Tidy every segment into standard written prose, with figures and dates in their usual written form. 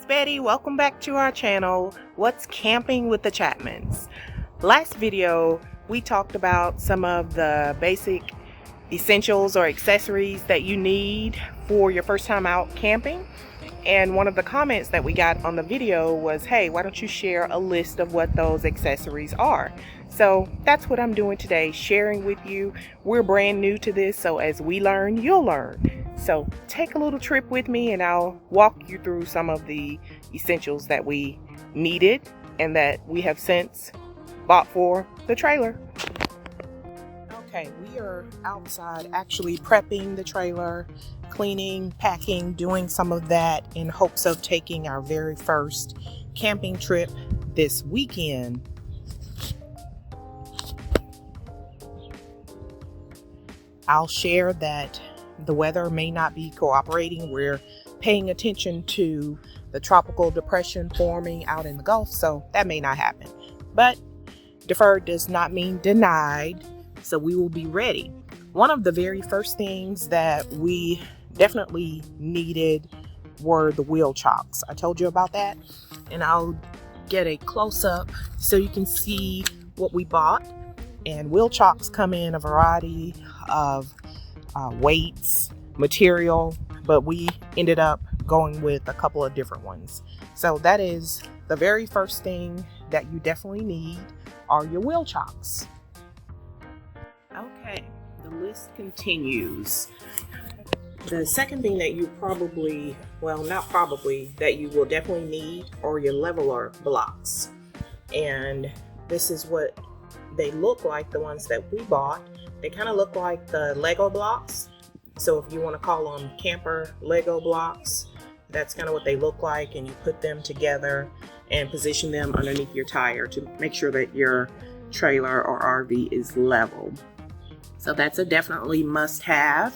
Betty. Welcome back to our channel, What's Camping with the Chapmans. Last video, we talked about some of the basic essentials or accessories that you need for your first time out camping. And one of the comments that we got on the video was, hey, why don't you share a list of what those accessories are? So that's what I'm doing today, sharing with you. We're brand new to this, so as we learn, you'll learn. So take a little trip with me and I'll walk you through some of the essentials that we needed and that we have since bought for the trailer. Okay, we are outside actually prepping the trailer, cleaning, packing, doing some of that in hopes of taking our very first camping trip this weekend. I'll share that the weather may not be cooperating. We're paying attention to the tropical depression forming out in the Gulf, so that may not happen. But deferred does not mean denied, so we will be ready. One of the very first things that we definitely needed were the wheel chocks. I told you about that, and I'll get a close-up so you can see what we bought. And wheel chocks come in a variety of weights, material, but we ended up going with a couple of different ones. So that is the very first thing that you definitely need are your wheel chocks. Okay, the list continues. The second thing that you that you will definitely need are your leveler blocks. And this is what they look like, the ones that we bought. They kind of look like the Lego blocks. So if you want to call them camper Lego blocks, that's kind of what they look like. And you put them together and position them underneath your tire to make sure that your trailer or RV is level. So that's a definitely must have.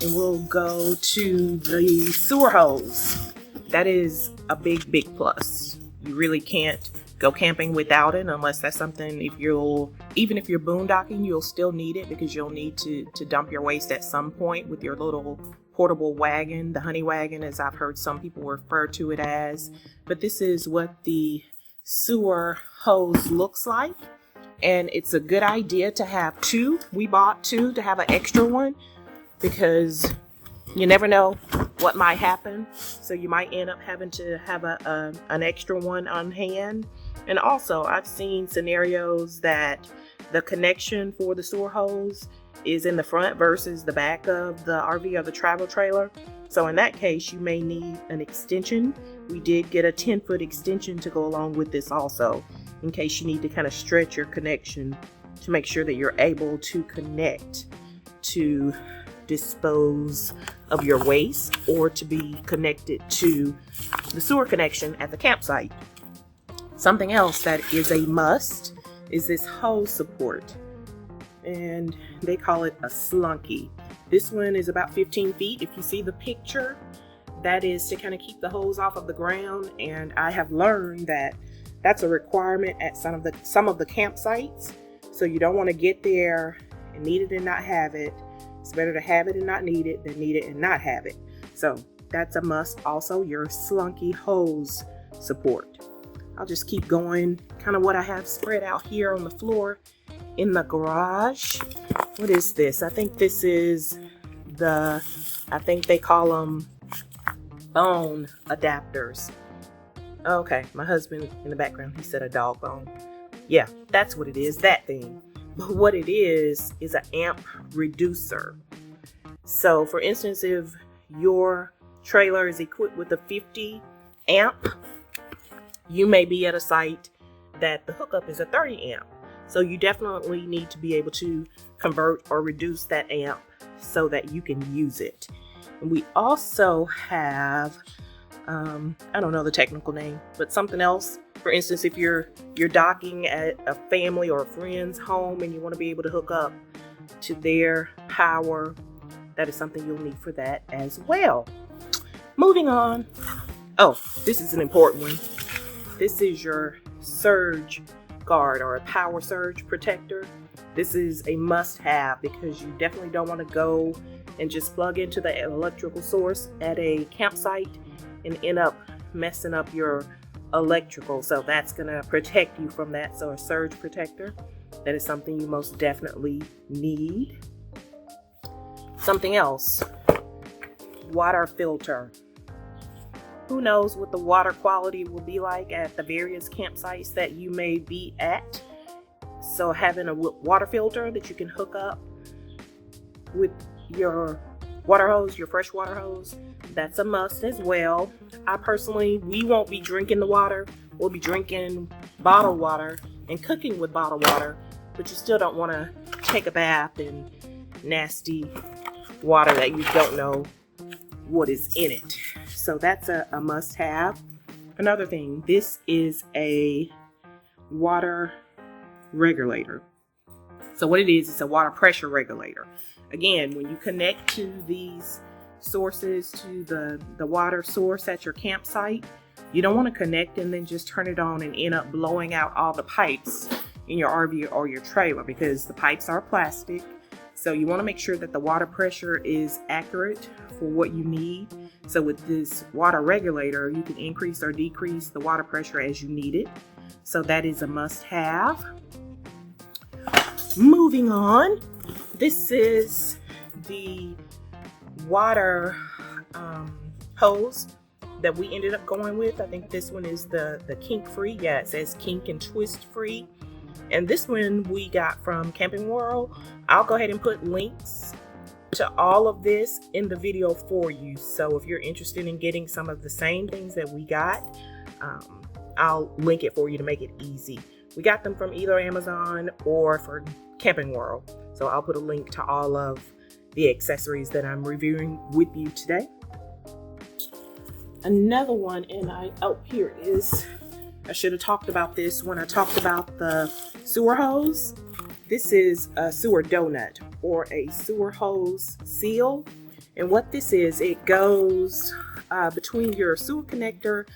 And we'll go to the sewer hose. That is a big plus. You really can't go camping without it unless that's something, even if you're boondocking, you'll still need it because you'll need to dump your waste at some point with your little portable wagon, the honey wagon, as I've heard some people refer to it as. But this is what the sewer hose looks like. And it's a good idea to have two. We bought two to have an extra one because you never know what might happen. So you might end up having to have an extra one on hand. And also, I've seen scenarios that the connection for the sewer hose is in the front versus the back of the RV or the travel trailer. So in that case, you may need an extension. We did get a 10-foot extension to go along with this also, in case you need to kind of stretch your connection to make sure that you're able to connect to dispose of your waste or to be connected to the sewer connection at the campsite. Something else that is a must is this hose support, and they call it a slunky. This one is about 15 feet. If you see the picture, that is to kind of keep the hose off of the ground, and I have learned that that's a requirement at some of the campsites. So you don't want to get there and need it and not have it. It's better to have it and not need it than need it and not have it. So that's a must. Also, your slunky hose support. I'll just keep going, kind of what I have spread out here on the floor in the garage. What is this? I think this is I think they call them bone adapters. Okay, my husband in the background, he said a dog bone. Yeah, that's what it is, that thing. But what it is an amp reducer. So for instance, if your trailer is equipped with a 50 amp, you may be at a site that the hookup is a 30 amp. So you definitely need to be able to convert or reduce that amp so that you can use it. And we also have, I don't know the technical name, but something else. For instance, if you're docking at a family or a friend's home and you want to be able to hook up to their power, that is something you'll need for that as well. Moving on. Oh, this is an important one. This is your surge guard or a power surge protector. This is a must-have because you definitely don't want to go and just plug into the electrical source at a campsite and end up messing up your electrical. So that's going to protect you from that. So a surge protector, that is something you most definitely need. Something else, water filter. Who knows what the water quality will be like at the various campsites that you may be at. So having a water filter that you can hook up with your water hose, your fresh water hose, that's a must as well. We won't be drinking the water. We'll be drinking bottled water and cooking with bottled water, but you still don't want to take a bath in nasty water that you don't know what is in it. So that's a must have. Another thing, this is a water regulator. So what it is, it's a water pressure regulator. Again, when you connect to these sources, to the water source at your campsite, you don't want to connect and then just turn it on and end up blowing out all the pipes in your RV or your trailer, because the pipes are plastic. So you want to make sure that the water pressure is accurate for what you need. So with this water regulator, you can increase or decrease the water pressure as you need it. So that is a must have. Moving on, this is the water hose that we ended up going with. I think this one is the kink free. Yeah, it says kink and twist free. And this one we got from Camping World. I'll go ahead and put links to all of this in the video for you. So if you're interested in getting some of the same things that we got, I'll link it for you to make it easy. We got them from either Amazon or for Camping World. So I'll put a link to all of the accessories that I'm reviewing with you today. Another one, here it is. I should have talked about this when I talked about the sewer hose. This is a sewer donut or a sewer hose seal. And what this is, it goes between your sewer connector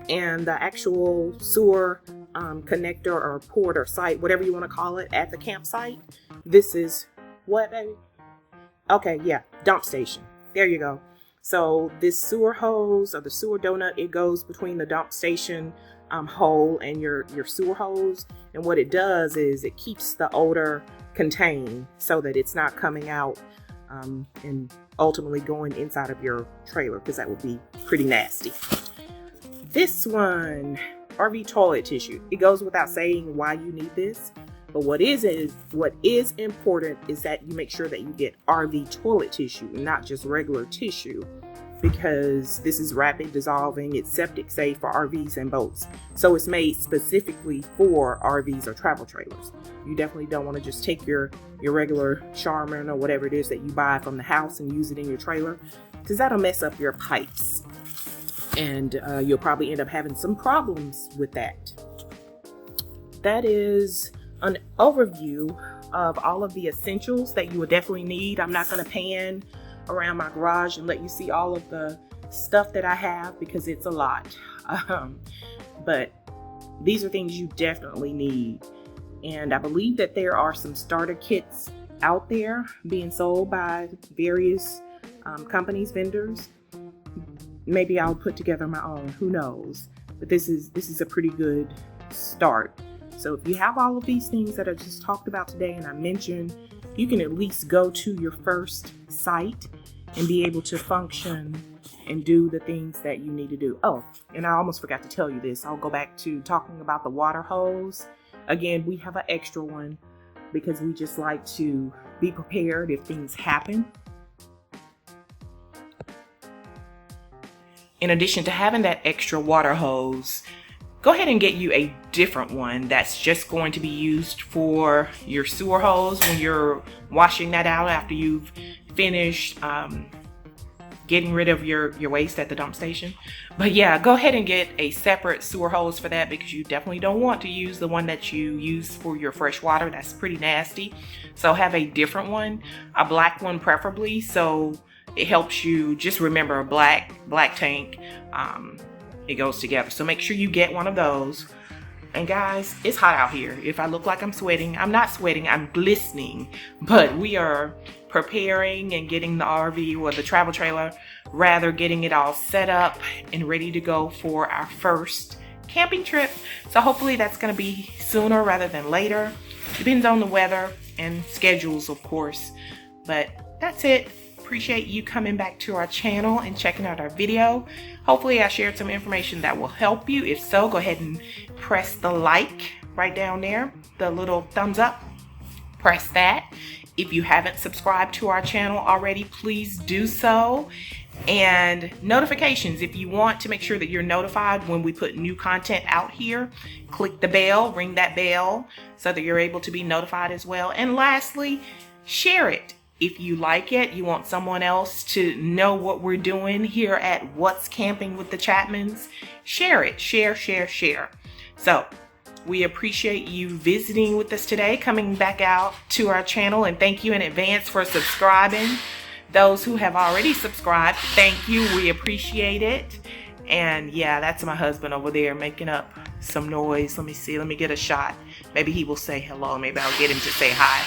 and the actual sewer connector or port or site, whatever you want to call it, at the campsite. This is what, baby? Okay, yeah, dump station. There you go. So this sewer hose or the sewer donut, it goes between the dump station hole and your sewer hose. And what it does is it keeps the odor contained so that it's not coming out and ultimately going inside of your trailer, because that would be pretty nasty. This one, RV toilet tissue. It goes without saying why you need this, but what is important is that you make sure that you get RV toilet tissue, not just regular tissue, because this is rapid dissolving. It's septic safe for RVs and boats. So it's made specifically for RVs or travel trailers. You definitely don't want to just take your regular Charmin or whatever it is that you buy from the house and use it in your trailer, because that'll mess up your pipes. And you'll probably end up having some problems with that. That is an overview of all of the essentials that you will definitely need. I'm not going to pan around my garage and let you see all of the stuff that I have, because it's a lot. But these are things you definitely need. And I believe that there are some starter kits out there being sold by various companies, vendors. Maybe I'll put together my own, who knows? But this is a pretty good start. So if you have all of these things that I just talked about today and I mentioned, you can at least go to your first site and be able to function and do the things that you need to do. Oh, and I almost forgot to tell you this. I'll go back to talking about the water hose. Again, we have an extra one because we just like to be prepared if things happen. In addition to having that extra water hose, go ahead and get you a different one that's just going to be used for your sewer hose when you're washing that out after you've finished getting rid of your waste at the dump station. But yeah, go ahead and get a separate sewer hose for that, because you definitely don't want to use the one that you use for your fresh water. That's pretty nasty. So have a different one, a black one preferably, so it helps you just remember a black tank. It goes together. So make sure you get one of those. And guys, it's hot out here. If I look like I'm sweating, I'm not sweating, I'm glistening. But we are preparing and getting the RV or the travel trailer, rather getting it all set up and ready to go for our first camping trip. So hopefully that's gonna be sooner rather than later. Depends on the weather and schedules, of course. But that's it. Appreciate you coming back to our channel and checking out our video. Hopefully I shared some information that will help you. If so, go ahead and press the like right down there, the little thumbs up. Press that. If you haven't subscribed to our channel already, please do so. And notifications, if you want to make sure that you're notified when we put new content out here, click the bell, ring that bell so that you're able to be notified as well. And lastly, share it. If you like it, you want someone else to know what we're doing here at What's Camping with the Chapmans, share it. Share. So we appreciate you visiting with us today, coming back out to our channel, and thank you in advance for subscribing. Those who have already subscribed, thank you. We appreciate it. And yeah, that's my husband over there making up some noise. Let me see. Let me get a shot. Maybe he will say hello. Maybe I'll get him to say hi.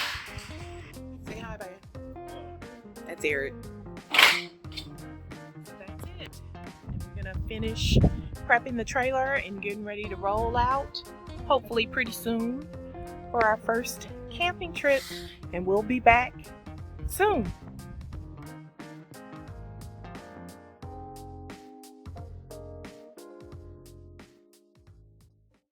Say hi, babe. That's Eric. So that's it. We're going to finish prepping the trailer and getting ready to roll out, hopefully pretty soon, for our first camping trip. And we'll be back soon.